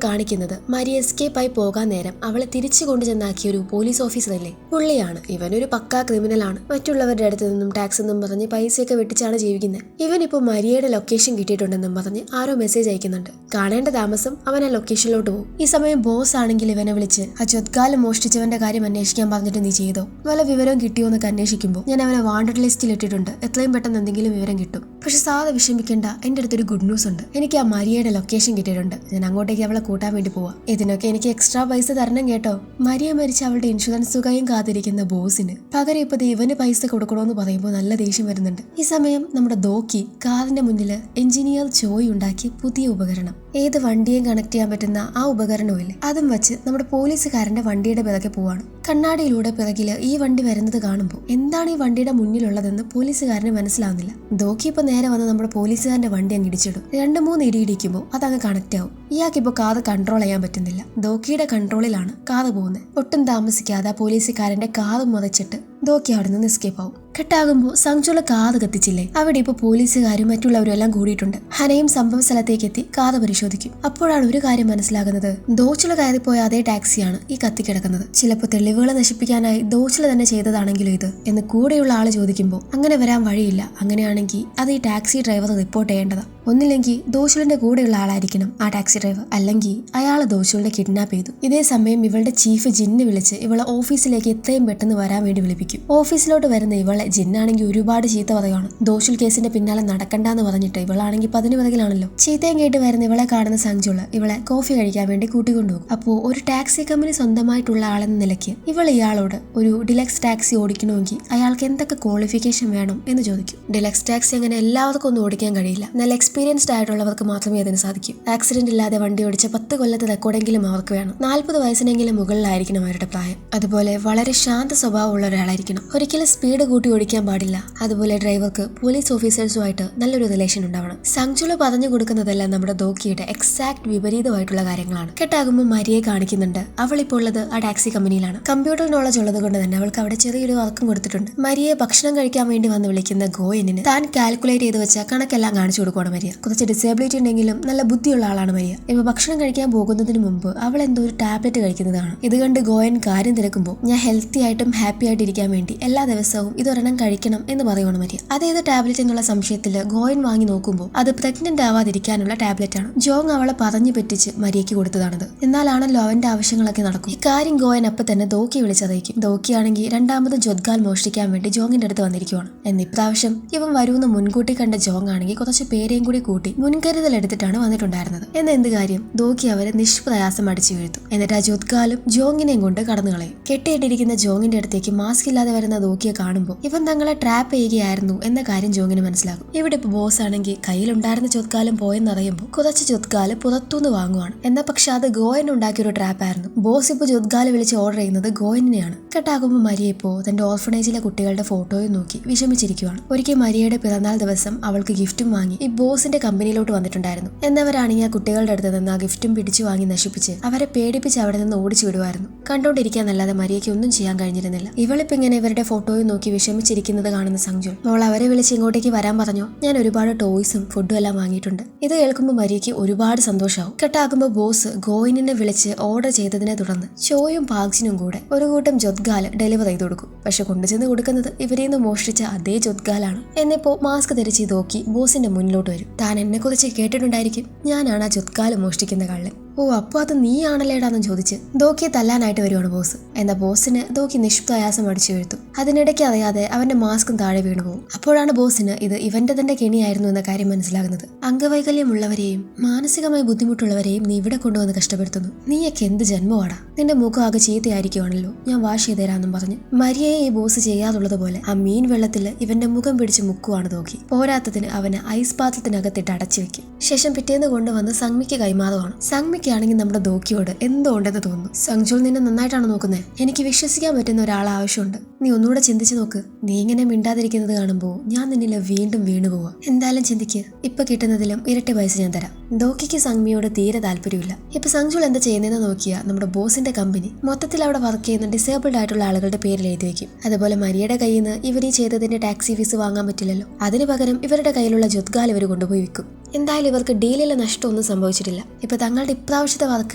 കാണിക്കുന്നത് മരിയ എസ്കേപ്പായി പോകാൻ നേരം അവളെ തിരിച്ചു കൊണ്ടു ചെന്നാക്കിയ ഒരു പോലീസ് ഓഫീസറല്ലേ, പുള്ളിയാണ്. ഇവനൊരു പക്കാ ക്രിമിനലാണ്. മറ്റുള്ളവരുടെ അടുത്ത് നിന്നും ടാക്സ് എന്നും പറഞ്ഞ് പൈസയൊക്കെ വെട്ടിച്ചാണ് ജീവിക്കുന്നത്. ഇവനിപ്പോ മരിയയുടെ ലൊക്കേഷൻ കിട്ടിയിട്ടുണ്ടെന്നും പറഞ്ഞ് ആരോ മെസ്സേജ് അയക്കുന്നുണ്ട്. കാണേണ്ട താമസം അവൻ ആ ലൊക്കേഷനിലോട്ട് പോകും. ഈ സമയം ബോസ് ആണെങ്കിൽ ഇവനെ വിളിച്ച് ആ ജൊത്കാലം മോഷ്ടിച്ചവന്റെ കാര്യം അന്വേഷിക്കാൻ പറഞ്ഞിട്ട് നീ ചെയ്തോ, വല്ല വിവരവും കിട്ടിയോ എന്നൊക്കെ അന്വേഷിക്കുമ്പോൾ ഞാൻ അവനെ വാണ്ടഡ് ലിസ്റ്റിൽ ഇട്ടിട്ടുണ്ട്, എത്രയും പെട്ടെന്ന് എന്തെങ്കിലും വിവരം കിട്ടും. പക്ഷെ സാധാ വിഷമിക്കേണ്ട, എന്റെ അടുത്തൊരു ഗുഡ് ന്യൂസ് ഉണ്ട്. എനിക്ക് ആ മരിയയുടെ ലൊക്കേഷൻ കിട്ടിയിട്ടുണ്ട്. ഞാൻ അങ്ങോട്ടേക്ക് അവളെ കൂട്ടാൻ വേണ്ടി പോവാം. ഇതിനൊക്കെ എനിക്ക് എക്സ്ട്രാ പൈസ തരണം കേട്ടോ. മരിയ മരിച്ച അവളുടെ ഇൻഷുറൻസ് തുകയും കാത്തിരിക്കുന്ന ബോസിന് പകരം ഇപ്പൊ ഇവന് പൈസ കൊടുക്കണോന്ന് പറയുമ്പോൾ നല്ല ദേഷ്യം വരുന്നുണ്ട്. ഈ സമയം നമ്മുടെ ദോക്കി കാറിന്റെ മുന്നിൽ എഞ്ചിനീയർ ചോയ് ഉണ്ടാക്കിയ പുതിയ ഉപകരണം, ഏത് വണ്ടിയും കണക്ട് ചെയ്യാൻ പറ്റുന്ന ആ ഉപകരണമില്ലേ, അതും വെച്ച് നമ്മുടെ പോലീസുകാരന്റെ വണ്ടിയുടെ പിറകെ പോവാണ്. കണ്ണാടിയിലൂടെ പിറകില് ഈ വണ്ടി വരുന്നത് കാണുമ്പോൾ എന്താണ് ഈ വണ്ടിയുടെ മുന്നിലുള്ളതെന്ന് പോലീസുകാരന് മനസ്സിലാവുന്നില്ല. ദോക്കി ഇപ്പൊ നേരെ വന്ന് നമ്മുടെ പോലീസുകാരന്റെ വണ്ടി അങ്ങ് ഇടിച്ചിടും. 2-3 ഇടി ഇടിക്കുമ്പോൾ അതങ്ങ് കണക്ട് ആവും. ഇയാൾക്കിപ്പോ കാർ കൺട്രോൾ ചെയ്യാൻ പറ്റുന്നില്ല. ദോക്കിയുടെ കൺട്രോളിലാണ് കാർ പോകുന്നത്. ഒട്ടും താമസിക്കാതെ പോലീസുകാരന്റെ കാർ മുതച്ചിട്ട് ദോക്കി അവിടെ നിന്ന് എസ്കേപ്പ് ആവും. കെട്ടാകുമ്പോൾ സങ്ജുള്ള കാത് കത്തിച്ചില്ലേ, അവിടെ ഇപ്പൊ പോലീസുകാരും മറ്റുള്ളവരും എല്ലാം കൂടിയിട്ടുണ്ട്. ഹനയും സംഭവ സ്ഥലത്തേക്ക് എത്തി കാത് പരിശോധിക്കും. അപ്പോഴാണ് ഒരു കാര്യം മനസ്സിലാകുന്നത്, ദോച്ചുള കയറിപ്പോയ അതേ ടാക്സിയാണ് ഈ കത്തിക്കിടക്കുന്നത്. ചിലപ്പോൾ തെളിവുകളെ നശിപ്പിക്കാനായി ദോച്ചുള തന്നെ ചെയ്തതാണെങ്കിലും ഇത് എന്ന് കൂടെയുള്ള ആള് ചോദിക്കുമ്പോൾ അങ്ങനെ വരാൻ വഴിയില്ല. അങ്ങനെയാണെങ്കിൽ അത് ഈ ടാക്സി ഡ്രൈവർ റിപ്പോർട്ട് ചെയ്യേണ്ടതാ. ഒന്നില്ലെങ്കിൽ ദോച്ചുളിന്റെ കൂടെയുള്ള ആളായിരിക്കണം ആ ടാക്സി ഡ്രൈവർ, അല്ലെങ്കിൽ അയാൾ ദോച്ചുളിനെ കിഡ്നാപ്പ് ചെയ്തു. ഇതേ സമയം ഇവളുടെ ചീഫ് ജിന്ന് വിളിച്ച് ഇവളെ ഓഫീസിലേക്ക് എത്രയും പെട്ടെന്ന് വരാൻ വേണ്ടി വിളിപ്പിക്കും. ഓഫീസിലോട്ട് വരുന്ന ഇവളെ ജിന്നാണെങ്കിൽ ഒരുപാട് ചീത്ത പറയുകയാണ്. ദോഷുൽ കേസിന്റെ പിന്നാലെ നടക്കണ്ടെന്ന് പറഞ്ഞിട്ട് ഇവളാണെങ്കിൽ 10 പിറകിലാണല്ലോ. ചീത്തയും കേട്ട് വരുന്ന ഇവളെ കാണുന്ന സങ്ജുള ഇവളെ കോഫി കഴിക്കാൻ വേണ്ടി കൂട്ടിക്കൊണ്ടുപോകും. അപ്പോൾ ഒരു ടാക്സി കമ്പനി സ്വന്തമായിട്ടുള്ള ആളെന്ന നിലയ്ക്ക് ഇവൾ ഇയാളോട് ഒരു ഡിലക്സ് ടാക്സി ഓടിക്കണമെങ്കിൽ അയാൾക്ക് എന്തൊക്കെ ക്വാളിഫിക്കേഷൻ വേണം എന്ന് ചോദിക്കും. ഡിലക്സ് ടാക്സി അങ്ങനെ എല്ലാവർക്കും ഒന്നും ഓടിക്കാൻ കഴിയില്ല. നല്ല എക്സ്പീരിയൻസ്ഡ് ആയിട്ടുള്ളവർക്ക് മാത്രമേ അതിന് സാധിക്കൂ. ആക്സിഡന്റ് ഇല്ലാതെ വണ്ടി ഓടിച്ച 10 കൊല്ലത്തെ റെക്കോർഡെങ്കിലും അവർക്ക് വേണം. 40 വയസ്സിനെങ്കിലും മുകളിലായിരിക്കണം അവരുടെ പ്രായം. അതുപോലെ വളരെ ശാന്ത സ്വഭാവമുള്ള ഒരാളായിരിക്കണം. ഒരിക്കലും സ്പീഡ് കൂട്ടി ഓടിക്കാൻ പാടില്ല. അതുപോലെ ഡ്രൈവർക്ക് പോലീസ് ഓഫീസേഴ്സുമായിട്ട് നല്ലൊരു റിലേഷൻ ഉണ്ടാവണം. സങ്ജുള പറഞ്ഞു കൊടുക്കുന്നതെല്ലാം നമ്മുടെ ദോക്കിയുടെ എക്സാക്ട് വിപരീതമായിട്ടുള്ള കാര്യങ്ങളാണ്. കെട്ടാകുമ്പോൾ മരിയെ കാണിക്കുന്നുണ്ട്. അവൾ ഇപ്പോൾ ഉള്ളത് ആ ടാക്സി കമ്പനിയിലാണ്. കമ്പ്യൂട്ടർ നോളജ് ഉള്ളത് കൊണ്ട് തന്നെ അവൾക്ക് അവിടെ ചെറിയൊരു വർക്കും കൊടുത്തിട്ടുണ്ട്. മരിയെ ഭക്ഷണം കഴിക്കാൻ വേണ്ടി വന്ന് വിളിക്കുന്ന ഗോയനിന് താൻ കാൽക്കുലേറ്റ് ചെയ്ത് വെച്ച കണക്കെല്ലാം കാണിച്ചു കൊടുക്കണം. മരിയ കുറച്ച് ഡിസേബിലിറ്റി ഉണ്ടെങ്കിലും നല്ല ബുദ്ധിയുള്ള ആളാണ് മരിയ. ഇപ്പൊ ഭക്ഷണം കഴിക്കാൻ പോകുന്നതിന് മുമ്പ് അവൾ എന്തോ ഒരു ടാബ്ലറ്റ് കഴിക്കുന്നതാണ്. ഇത് കണ്ട് ഗോയൻ കാര്യം തിരക്കുമ്പോൾ ഞാൻ ഹെൽത്തി ആയിട്ടും ഹാപ്പി ആയിട്ട് ഇരിക്കാൻ വേണ്ടി എല്ലാ ദിവസവും ഇതൊരെണ്ണം കഴിക്കണം എന്ന് പറയുവാണ് മരിയ. അതേത് ടാബ്ലറ്റ് എന്നുള്ള സംശയത്തിൽ ഗോയൻ വാങ്ങി നോക്കുമ്പോൾ അത് പ്രഗ്നന്റ് ആവാതിരിക്കാനുള്ള ടാബ്ലറ്റ് ആണ്. ജോങ് അവളെ പറഞ്ഞു പറ്റിച്ച് മരിയയ്ക്ക് കൊടുത്തതാണത്. എന്നാലാണല്ലോ അവന്റെ ആവശ്യങ്ങളൊക്കെ നടക്കും. ഇക്കാര്യം ഗോയൻ അപ്പൊ തന്നെ ദോക്കി വിളിച്ചറിയിക്കും. ദോക്കിയാണെങ്കിൽ രണ്ടാമത് ജൊത്കാൽ മോഷ്ടിക്കാൻ വേണ്ടി ജോങ്ങിന്റെ അടുത്ത് വന്നിരിക്കുവാണ്. എന്നിപ്രാവശ്യം ഇവൻ വരുമെന്ന് മുൻകൂട്ടി കണ്ട ജോങ് ആണെങ്കിൽ കുറച്ച് പേരെയും കൂടി കൂട്ടി മുൻകരുതൽ എടുത്തിട്ടാണ് വന്നിട്ടുണ്ടായിരുന്നത്. എന്ന എന്ത് കാര്യം, ദോക്കി അവരെ നിഷ്പ്രയാസം അടിച്ചു വീഴ്ത്തും. എന്നിട്ട് ആ ജൊത്കാലും ജോങ്ങിനെയും കൊണ്ട് കടന്നു കളയും. കെട്ടിയിട്ടിരിക്കുന്ന ജോങ്ങിന്റെ അടുത്തേക്ക് മാസ്ക് ഇല്ലാതെ വരുന്ന ദോക്കിയെ കാണുമ്പോൾ ഇവൻ തങ്ങളെ ട്രാപ്പ് ചെയ്യുകയായിരുന്നു എന്ന കാര്യം ജോങ്ങിന് മനസ്സിലാകും. ഇവിടെ ഇപ്പൊ ബോസ് ആണെങ്കിൽ കയ്യിലുണ്ടായിരുന്ന ചൊത്കാലം പോയെന്നറിയുമ്പോൾ കുറച്ച് ചൊത്കാല് പുറത്തുനിന്ന് വാങ്ങുവാണ്. എന്നാൽ പക്ഷെ അത് ഗോയൻ ഉണ്ടാക്കിയൊരു ട്രാപ്പായിരുന്നു. ബോസ് ഇപ്പൊ ചൊത്കാല് വിളിച്ച് ഓർഡർ ചെയ്യുന്നത് ഗോയനെയാണ്. കെട്ടാകുമ്പോൾ മരിയ ഇപ്പോ തന്റെ ഓർഫനേജിലെ കുട്ടികളുടെ ഫോട്ടോയും നോക്കി വിഷമിച്ചിരിക്കുവാണ്. ഒരിക്കൽ മരിയയുടെ പിറന്നാൾ ദിവസം അവൾക്ക് ഗിഫ്റ്റും വാങ്ങി ഈ ബോസിന്റെ കമ്പനിയിലോട്ട് വന്നിട്ടുണ്ടായിരുന്നു. എന്നവരാണെങ്കിൽ ആ കുട്ടികളുടെ അടുത്ത് നിന്ന് ആ ഗിഫ്റ്റും പിടിച്ചു വാങ്ങി നശിപ്പിച്ച് അവരെ പേടിപ്പിച്ച് അവിടെ നിന്ന് ഓടിച്ചു വിടുവായിരുന്നു. കണ്ടോണ്ടിരിക്കാന്നല്ലാതെ മരിയയ്ക്ക് ഒന്നും ചെയ്യാൻ കഴിഞ്ഞിരുന്നില്ല. ഇവളിപ്പോ ഇങ്ങനെ ഇവരുടെ ഫോട്ടോയും നോക്കി വിഷമിച്ചിരിക്കുന്നത് കാണുന്ന സഞ്ജു മോൾ അവരെ വിളിച്ച് ഇങ്ങോട്ടേക്ക് വരാൻ പറഞ്ഞോ, ഞാൻ ഒരുപാട് ടോയ്സും ഫുഡും എല്ലാം വാങ്ങിയിട്ടുണ്ട്. ഇത് കേൾക്കുമ്പോൾ മരിയയ്ക്ക് ഒരുപാട് സന്തോഷമാവും. കെട്ടാകുമ്പോൾ ബോസ് ഗോയിനെ വിളിച്ച് ഓർഡർ ചെയ്തതിനെ തുടർന്ന് ചോയും പാഗ്സിനും കൂടെ ഒരു കൂട്ടം ജൊത്കാല് ഡെലിവർ ചെയ്ത് കൊടുക്കും. പക്ഷെ കൊണ്ടുചെന്ന് കൊടുക്കുന്നത് ഇവരെ നിന്ന് മോഷ്ടിച്ച അതേ ജൊത്കാലാണ്. എന്നിപ്പോ മാസ്ക് ധരിച്ച് നോക്കി ബോസിന്റെ മുന്നിലോട്ട് വരും. താൻ എന്നെ കുറിച്ച് കേട്ടിട്ടുണ്ടായിരിക്കും, ഞാനാണ് ആ ജൊത്കാല് മോഷ്ടിക്കുന്ന കള്ളൻ. ഓ അപ്പൊ അത് നീ ആണല്ലേടാന്ന് ചോദിച്ച് ദോക്കിയെ തല്ലാനായിട്ട് വരുവാണ് ബോസ്. എന്നാൽ ബോസിന് ദോക്കി നിഷ്പ്രയാസം അടിച്ചു വീഴ്ത്തും. അതിനിടയ്ക്ക് അറിയാതെ അവന്റെ മാസ്കും താഴെ വീണു പോകും. അപ്പോഴാണ് ബോസിന് ഇത് ഇവന്റെ തന്നെ കെണിയായിരുന്നു എന്ന കാര്യം മനസ്സിലാകുന്നത്. അംഗവൈകല്യമുള്ളവരെയും മാനസികമായി ബുദ്ധിമുട്ടുള്ളവരെയും നീ ഇവിടെ കൊണ്ടുവന്ന് കഷ്ടപ്പെടുത്തുന്നു. നീയൊക്കെ എന്ത് ജന്മവാടാ, നിന്റെ മുഖം ആകെ ചീത്തയായിരിക്കുവാണല്ലോ, ഞാൻ വാഷ് ചെയ്തേരാന്നും പറഞ്ഞ് മരിയയെ ഈ ബോസ് ചെയ്യാറുള്ളത് പോലെ ആ മീൻ വെള്ളത്തിൽ ഇവന്റെ മുഖം പിടിച്ച് മുക്കുവാണ് നോക്കി. പോരാത്തതിന് അവന് ഐസ് പാത്രത്തിനകത്തിട്ട് അടച്ചു വെക്കും. ശേഷം പിറ്റേന്ന് കൊണ്ടുവന്ന് സംഗ്മിക്ക് കൈമാറുവാണ്. സംഗ്മിക്കാണെങ്കിൽ നമ്മുടെ ദോക്കിയോട് എന്തോ ഉണ്ടെന്ന് തോന്നുന്നു. സംജുൽ നിന്നെ നന്നായിട്ടാണ് നോക്കുന്നത്, എനിക്ക് വിശ്വസിക്കാൻ പറ്റുന്ന ഒരാൾ ആവശ്യമുണ്ട്, നീ ഒന്നുകൂടെ ചിന്തിച്ചു നോക്ക്. നീ ഇങ്ങനെ മിണ്ടാതിരിക്കുന്നത് കാണുമ്പോൾ ഞാൻ നിന്നിൽ വീണ്ടും വീണു പോവാ. എന്തായാലും ചിന്തിക്ക്, ഇപ്പൊ കിട്ടുന്നതിലും ഇരട്ടി പൈസ ഞാൻ തരാം. ദോക്കിക്ക് സംഗ്മിയോട് തീരെ താല്പര്യമില്ല. ഇപ്പൊ സംജുൽ എന്താ ചെയ്യുന്നതെന്ന് നോക്കിയാൽ നമ്മുടെ ബോസിന്റെ കമ്പനി മൊത്തത്തിൽ അവിടെ വർക്ക് ചെയ്യുന്ന ഡിസേബിൾഡ് ആയിട്ടുള്ള ആളുകളുടെ പേരിൽ എഴുതി വെക്കും. അതുപോലെ മരിയയുടെ കയ്യിൽ നിന്ന് ഇവർ ഈ ചെയ്തതിന്റെ ടാക്സി ഫീസ് വാങ്ങാൻ പറ്റില്ലല്ലോ, അതിന് പകരം ഇവരുടെ കയ്യിലുള്ള ജുത്കാൽ ഇവർ കൊണ്ടുപോയി വിൽക്കും. എന്തായാലും ഇവർക്ക് ഡീലിലെ നഷ്ടമൊന്നും സംഭവിച്ചിട്ടില്ല. ഇപ്പൊ തങ്ങളുടെ ഇപ്രാവശ്യത്തെ വർക്ക്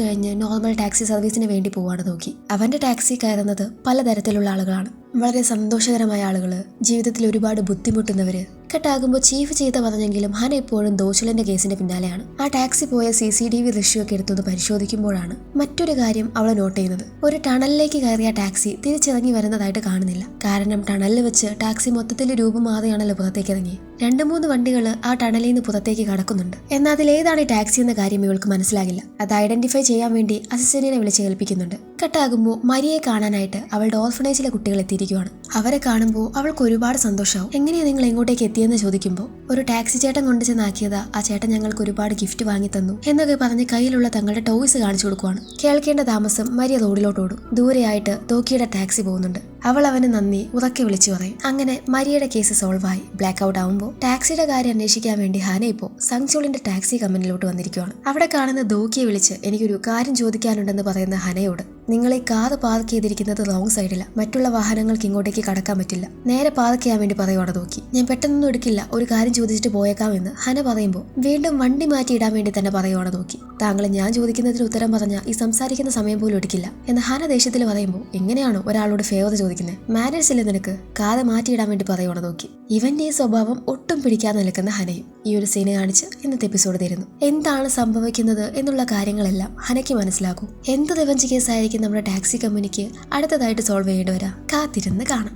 കഴിഞ്ഞ് നോർമൽ ടാക്സി സർവീസിന് വേണ്ടി പോവാണ് നോക്കി. അവന്റെ ടാക്സി കയറുന്നത് പലതരത്തിലുള്ള ആളുകളാണ്. വളരെ സന്തോഷകരമായ ആളുകള്, ജീവിതത്തിൽ ഒരുപാട് ബുദ്ധിമുട്ടുന്നവര്. കട്ടാകുമ്പോൾ ചീഫ് ചെയ്ത പറഞ്ഞെങ്കിലും ഹന ഇപ്പോഴും ദോശലന്റെ കേസിന്റെ പിന്നാലെയാണ്. ആ ടാക്സി പോയ CCTV ദൃശ്യമൊക്കെ എടുത്തൊന്ന് പരിശോധിക്കുമ്പോഴാണ് മറ്റൊരു കാര്യം അവളെ നോട്ട് ചെയ്യുന്നത്. ഒരു ടണലിലേക്ക് കയറിയ ടാക്സി തിരിച്ചിറങ്ങി വരുന്നതായിട്ട് കാണുന്നില്ല. കാരണം ടണലിൽ വെച്ച് ടാക്സി മൊത്തത്തിൽ രൂപം മാറിയാണല്ലോ പുറത്തേക്ക് ഇറങ്ങി. 2-3 വണ്ടികൾ ആ ടണലിൽ നിന്ന് പുറത്തേക്ക് കടക്കുന്നുണ്ട്. എന്നാൽ അതിലേതാണ് ഈ ടാക്സി എന്ന കാര്യം ഇവൾക്ക് മനസ്സിലാകില്ല. അത് ഐഡന്റിഫൈ ചെയ്യാൻ വേണ്ടി അസിസ്റ്റന്റിനെ വിളിച്ച് കേൾപ്പിക്കുന്നുണ്ട്. കട്ടാകുമ്പോൾ മരിയെ കാണാനായിട്ട് അവളുടെ ഓർഫനേജിലെ കുട്ടികൾ എത്തിയിരിക്കുവാണ്. അവരെ കാണുമ്പോൾ അവൾക്ക് ഒരുപാട് സന്തോഷമാവും. എങ്ങനെയാണ് നിങ്ങൾ എങ്ങോട്ടേക്ക് എത്തിയെന്ന് ചോദിക്കുമ്പോൾ ഒരു ടാക്സി ചേട്ടൻ കൊണ്ടു ചെന്നാക്കിയതാ, ആ ചേട്ടൻ ഞങ്ങൾക്ക് ഒരുപാട് ഗിഫ്റ്റ് വാങ്ങി തന്നു എന്നൊക്കെ പറഞ്ഞ് കയ്യിലുള്ള തങ്ങളുടെ ടോയ്സ് കാണിച്ചു കൊടുക്കുവാണ്. കേൾക്കേണ്ട താമസം മരിയ റോഡിലോട്ട് ഓടും. ദൂരെയായിട്ട് തോക്കിയുടെ ടാക്സി പോകുന്നുണ്ട്. അവൾ അവന് നന്ദി ഉറക്കെ വിളിച്ചു പറയും. അങ്ങനെ മരിയയുടെ കേസ് സോൾവ് ആയി. ബ്ലാക്ക് ഔട്ട് ആവുമ്പോൾ ടാക്സിയുടെ കാര്യം അന്വേഷിക്കാൻ വേണ്ടി ഹന ഇപ്പോൾ സംഗ്ചോളിന്റെ ടാക്സി കമ്പനിയിലോട്ട് വന്നിരിക്കുവാണ്. അവിടെ കാണുന്ന ദോക്കിയെ വിളിച്ച് എനിക്കൊരു കാര്യം ചോദിക്കാനുണ്ടെന്ന് പറയുന്ന ഹനയോട്, നിങ്ങൾ ഈ കാർ പാർക്ക് ചെയ്തിരിക്കുന്നത് റോങ് സൈഡില, മറ്റുള്ള വാഹനങ്ങൾക്ക് ഇങ്ങോട്ടേക്ക് കടക്കാൻ പറ്റില്ല, നേരെ പാർക്ക് ചെയ്യാൻ വേണ്ടി പറയുവാണ് ദോക്കി. ഞാൻ പെട്ടെന്നൊന്നും എടുക്കില്ല, ഒരു കാര്യം ചോദിച്ചിട്ട് പോയേക്കാമെന്ന് ഹന പറയുമ്പോൾ വീണ്ടും വണ്ടി മാറ്റിയിടാൻ വേണ്ടി തന്നെ പറയുവാണ് ദോക്കി. താങ്കൾ ഞാൻ ചോദിക്കുന്നതിന് ഉത്തരം പറഞ്ഞാൽ ഈ സംസാരിക്കുന്ന സമയം പോലും എടുക്കില്ല എന്ന് ഹന ദേഷ്യത്തിൽ പറയുമ്പോൾ, എങ്ങനെയാണോ ഒരാളോട് ഫേവർ ചോദിക്കുന്നത്, മാനേഴ്സ് ഇല്ല നിനക്ക്, കാർ മാറ്റിയിടാൻ വേണ്ടി പറയുവാണ് ദോക്കി. ഇവന്റെ ഈ സ്വഭാവം ഒട്ടും പിടിക്കാതെ നിൽക്കുന്ന ഹനയും ഈ ഒരു സീന് കാണിച്ച് ഇന്നത്തെ എപ്പിസോഡ് തരുന്നു. എന്താണ് സംഭവിക്കുന്നത് എന്നുള്ള കാര്യങ്ങളെല്ലാം ഹനയ്ക്ക് മനസ്സിലാക്കും. എന്ത് റിവഞ്ച് കേസായിരിക്കും നമ്മുടെ ടാക്സി കമ്പനിക്ക് അടുത്തതായിട്ട് സോൾവ് ചെയ്യേണ്ടി വരാം, കാത്തിരുന്ന് കാണാം.